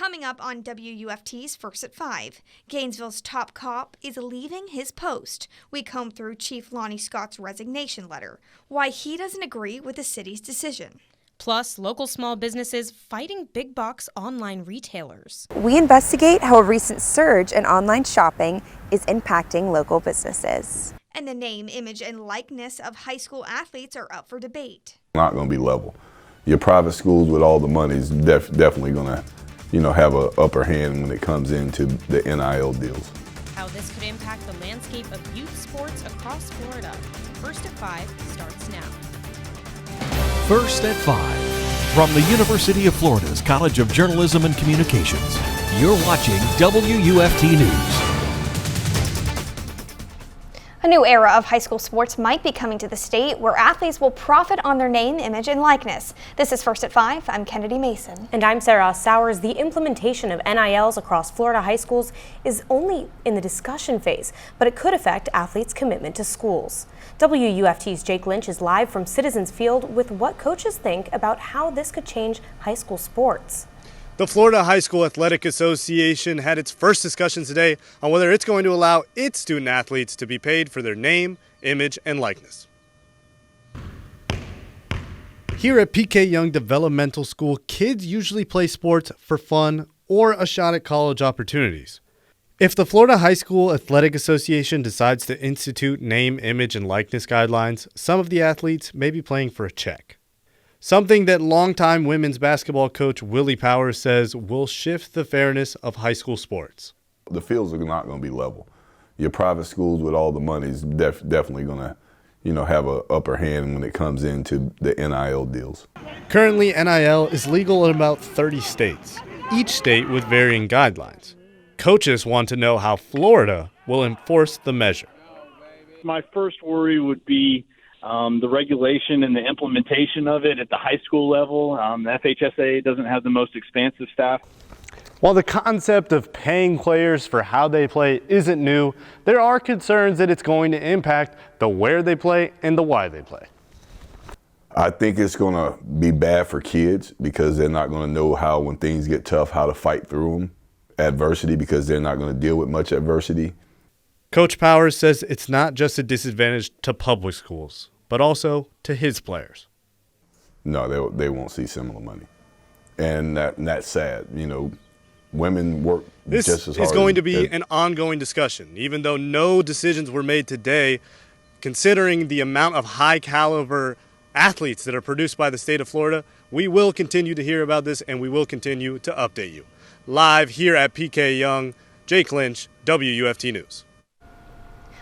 Coming up on WUFT's First at 5, Gainesville's top cop is leaving his post. We comb through Chief Lonnie Scott's resignation letter, why he doesn't agree with the city's decision. Plus, local small businesses fighting big box online retailers. We investigate how a recent surge in online shopping is impacting local businesses. And the name, image, and likeness of high school athletes are up for debate. Not going to be level. Your private schools with all the money is definitely going to have an upper hand when it comes into the NIL deals. How this could impact the landscape of youth sports across Florida. First at 5 starts now. First at 5. From the University of Florida's College of Journalism and Communications, you're watching WUFT News. A new era of high school sports might be coming to the state where athletes will profit on their name, image, and likeness. This is First at 5. I'm Kennedy Mason. And I'm Sarah Sowers. The implementation of NILs across Florida high schools is only in the discussion phase, but it could affect athletes' commitment to schools. WUFT's Jake Lynch is live from Citizens Field with what coaches think about how this could change high school sports. The Florida High School Athletic Association had its first discussion today on whether it's going to allow its student athletes to be paid for their name, image, and likeness. Here at PK Young Developmental School, kids usually play sports for fun or a shot at college opportunities. If the Florida High School Athletic Association decides to institute name, image, and likeness guidelines, some of the athletes may be playing for a check. Something that longtime women's basketball coach Willie Powers says will shift the fairness of high school sports. The fields are not going to be level. Your private schools with all the money is definitely going to, have an upper hand when it comes into the NIL deals. Currently, NIL is legal in about 30 states, each state with varying guidelines. Coaches want to know how Florida will enforce the measure. My first worry would be the regulation and the implementation of it at the high school level. The FHSA doesn't have the most expansive staff. While the concept of paying players for how they play isn't new, there are concerns that it's going to impact the where they play and the why they play. I think it's going to be bad for kids because they're not going to know how, when things get tough, how to fight through them, adversity, because they're not going to deal with much adversity. Coach Powers says it's not just a disadvantage to public schools, but also to his players. No, they won't see similar money. And that's sad. Women work just as hard. This is going to be an ongoing discussion. Even though no decisions were made today, considering the amount of high-caliber athletes that are produced by the state of Florida, we will continue to hear about this and we will continue to update you. Live here at PK Young, Jake Lynch, WUFT News.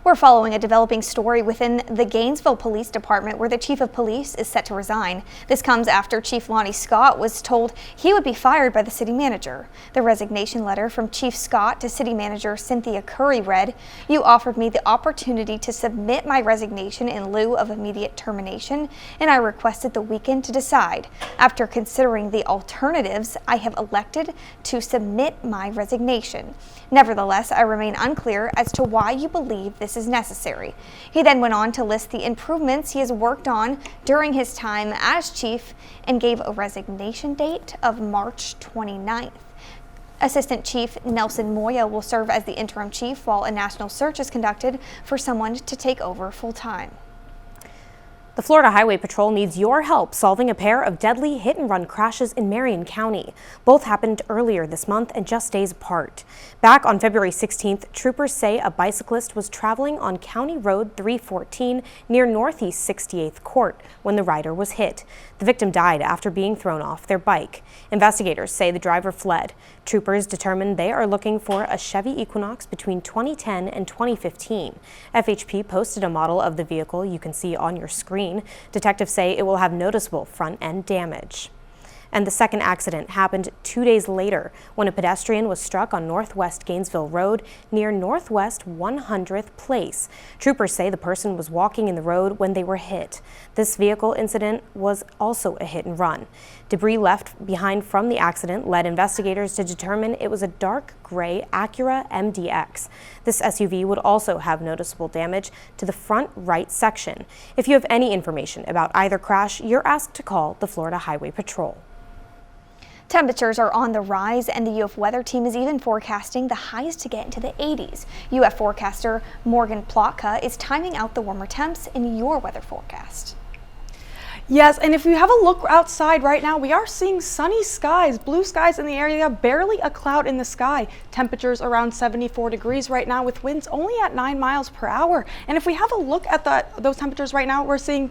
We're following a developing story within the Gainesville Police Department where the chief of police is set to resign. This comes after Chief Lonnie Scott was told he would be fired by the city manager. The resignation letter from Chief Scott to city manager Cynthia Curry read, "You offered me the opportunity to submit my resignation in lieu of immediate termination, and I requested the weekend to decide. After considering the alternatives, I have elected to submit my resignation. Nevertheless, I remain unclear as to why you believe this is necessary." He then went on to list the improvements he has worked on during his time as chief and gave a resignation date of March 29th. Assistant Chief Nelson Moya will serve as the interim chief while a national search is conducted for someone to take over full-time. The Florida Highway Patrol needs your help solving a pair of deadly hit-and-run crashes in Marion County. Both happened earlier this month and just days apart. Back on February 16th, troopers say a bicyclist was traveling on County Road 314 near Northeast 68th Court when the rider was hit. The victim died after being thrown off their bike. Investigators say the driver fled. Troopers determined they are looking for a Chevy Equinox between 2010 and 2015. FHP posted a model of the vehicle you can see on your screen. Detectives say it will have noticeable front-end damage. And the second accident happened 2 days later when a pedestrian was struck on Northwest Gainesville Road near Northwest 100th Place. Troopers say the person was walking in the road when they were hit. This vehicle incident was also a hit and run. Debris left behind from the accident led investigators to determine it was a dark gray Acura MDX. This SUV would also have noticeable damage to the front right section. If you have any information about either crash, you're asked to call the Florida Highway Patrol. Temperatures are on the rise, and the UF weather team is even forecasting the highs to get into the 80s. UF forecaster Morgan Plotka is timing out the warmer temps in your weather forecast. Yes, and if you have a look outside right now, we are seeing sunny skies, blue skies in the area, barely a cloud in the sky. Temperatures around 74 degrees right now with winds only at 9 miles per hour. And if we have a look at those temperatures right now, we're seeing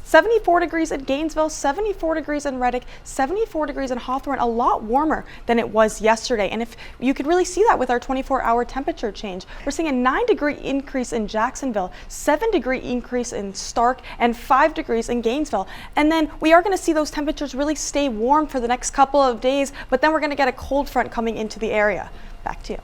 74 degrees in Gainesville, 74 degrees in Reddick, 74 degrees in Hawthorne, a lot warmer than it was yesterday. And if you could really see that with our 24-hour temperature change. We're seeing a 9-degree increase in Jacksonville, 7-degree increase in Stark, and 5 degrees in Gainesville. And then we are going to see those temperatures really stay warm for the next couple of days, but then we're going to get a cold front coming into the area. Back to you.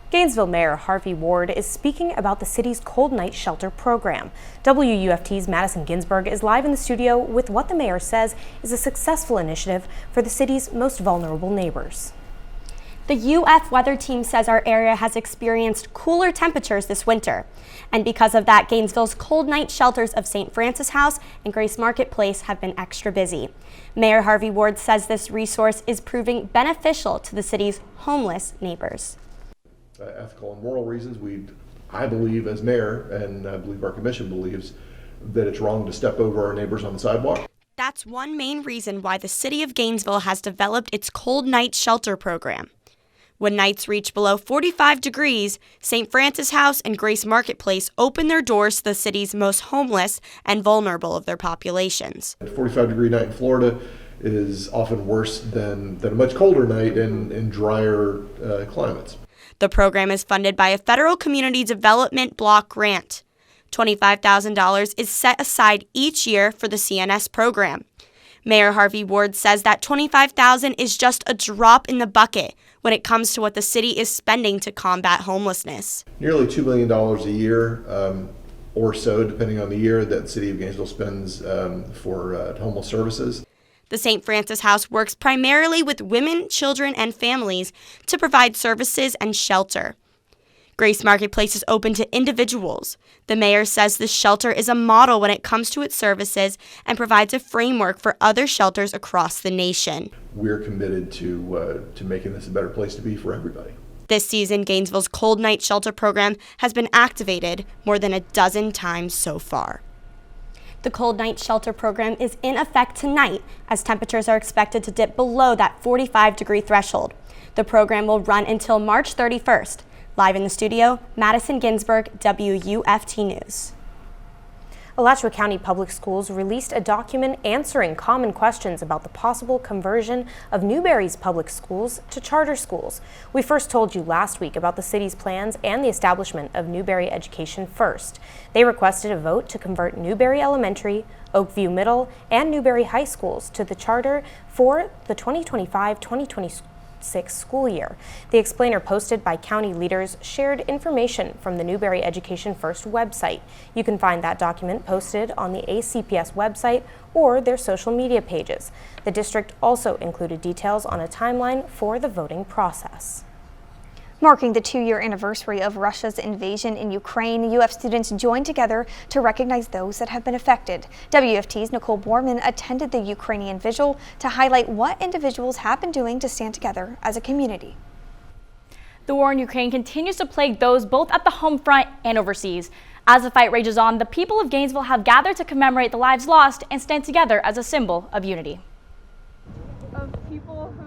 Gainesville Mayor Harvey Ward is speaking about the city's cold night shelter program. WUFT's Madison Ginsburg is live in the studio with what the mayor says is a successful initiative for the city's most vulnerable neighbors. The UF weather team says our area has experienced cooler temperatures this winter. And because of that, Gainesville's cold night shelters of St. Francis House and Grace Marketplace have been extra busy. Mayor Harvey Ward says this resource is proving beneficial to the city's homeless neighbors. Ethical and moral reasons, I believe as mayor, and I believe our commission believes, that it's wrong to step over our neighbors on the sidewalk. That's one main reason why the city of Gainesville has developed its cold night shelter program. When nights reach below 45 degrees, St. Francis House and Grace Marketplace open their doors to the city's most homeless and vulnerable of their populations. A 45-degree night in Florida is often worse than a much colder night in drier climates. The program is funded by a federal community development block grant. $25,000 is set aside each year for the CNS program. Mayor Harvey Ward says that $25,000 is just a drop in the bucket when it comes to what the city is spending to combat homelessness. Nearly $2 million a year or so, depending on the year, that the city of Gainesville spends for homeless services. The St. Francis House works primarily with women, children, and families to provide services and shelter. Grace Marketplace is open to individuals. The mayor says this shelter is a model when it comes to its services and provides a framework for other shelters across the nation. We're committed to making this a better place to be for everybody. This season, Gainesville's cold night shelter program has been activated more than a dozen times so far. The cold night shelter program is in effect tonight as temperatures are expected to dip below that 45-degree threshold. The program will run until March 31st. Live in the studio, Madison Ginsburg, WUFT News. Alachua County Public Schools released a document answering common questions about the possible conversion of Newberry's public schools to charter schools. We first told you last week about the city's plans and the establishment of Newberry Education First. They requested a vote to convert Newberry Elementary, Oakview Middle, and Newberry High Schools to the charter for the 2025-2026 school year. The explainer posted by county leaders shared information from the Newberry Education First website. You can find that document posted on the ACPS website or their social media pages. The district also included details on a timeline for the voting process. Marking the 2-year anniversary of Russia's invasion in Ukraine, UF students joined together to recognize those that have been affected. WFT's Nicole Borman attended the Ukrainian vigil to highlight what individuals have been doing to stand together as a community. The war in Ukraine continues to plague those both at the home front and overseas. As the fight rages on, the people of Gainesville have gathered to commemorate the lives lost and stand together as a symbol of unity. Of people who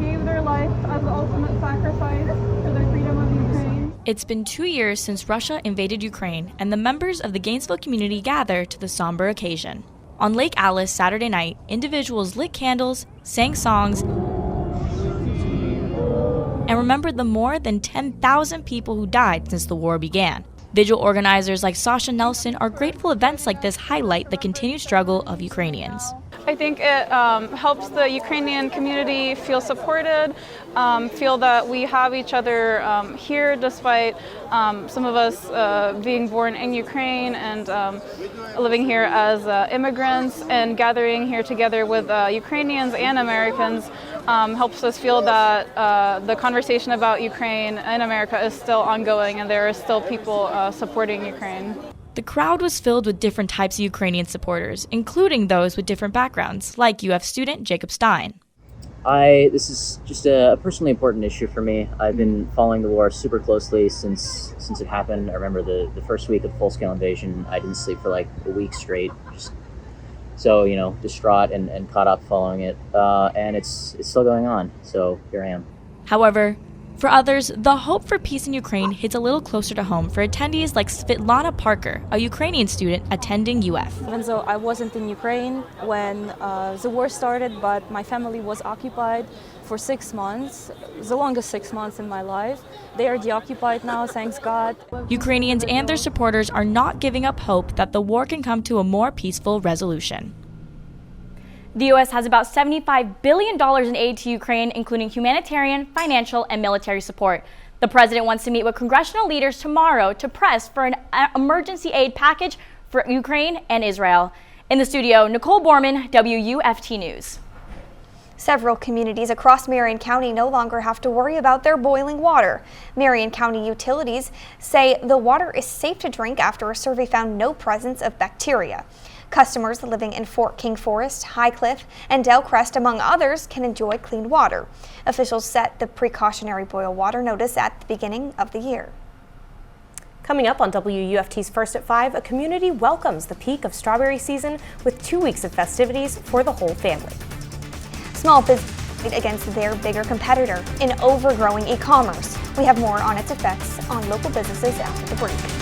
gave their life as the ultimate sacrifice for the freedom of Ukraine. It's been 2 years since Russia invaded Ukraine, and the members of the Gainesville community gather to the somber occasion. On Lake Alice Saturday night, individuals lit candles, sang songs, and remembered the more than 10,000 people who died since the war began. Vigil organizers like Sasha Nelson are grateful events like this highlight the continued struggle of Ukrainians. I think it helps the Ukrainian community feel supported, feel that we have each other here despite some of us being born in Ukraine and living here as immigrants, and gathering here together with Ukrainians and Americans helps us feel that the conversation about Ukraine in America is still ongoing and there are still people supporting Ukraine. The crowd was filled with different types of Ukrainian supporters, including those with different backgrounds, like UF student Jacob Stein. This is just a personally important issue for me. I've been following the war super closely since it happened. I remember the first week of the full-scale invasion. I didn't sleep for like a week straight, just so, distraught and caught up following it. And it's still going on, so here I am. However, for others, the hope for peace in Ukraine hits a little closer to home for attendees like Svetlana Parker, a Ukrainian student attending UF. Even though I wasn't in Ukraine when the war started, but my family was occupied for 6 months, the longest 6 months in my life. They are deoccupied now, thanks God. Ukrainians and their supporters are not giving up hope that the war can come to a more peaceful resolution. The U.S. has about $75 billion in aid to Ukraine, including humanitarian, financial, and military support. The president wants to meet with congressional leaders tomorrow to press for an emergency aid package for Ukraine and Israel. In the studio, Nicole Borman, WUFT News. Several communities across Marion County no longer have to worry about their boiling water. Marion County utilities say the water is safe to drink after a survey found no presence of bacteria. Customers living in Fort King Forest, High Cliff, and Delcrest, among others, can enjoy clean water. Officials set the precautionary boil water notice at the beginning of the year. Coming up on WUFT's First at 5, a community welcomes the peak of strawberry season with 2 weeks of festivities for the whole family. Small business fight against their bigger competitor in overgrowing e-commerce. We have more on its effects on local businesses after the break.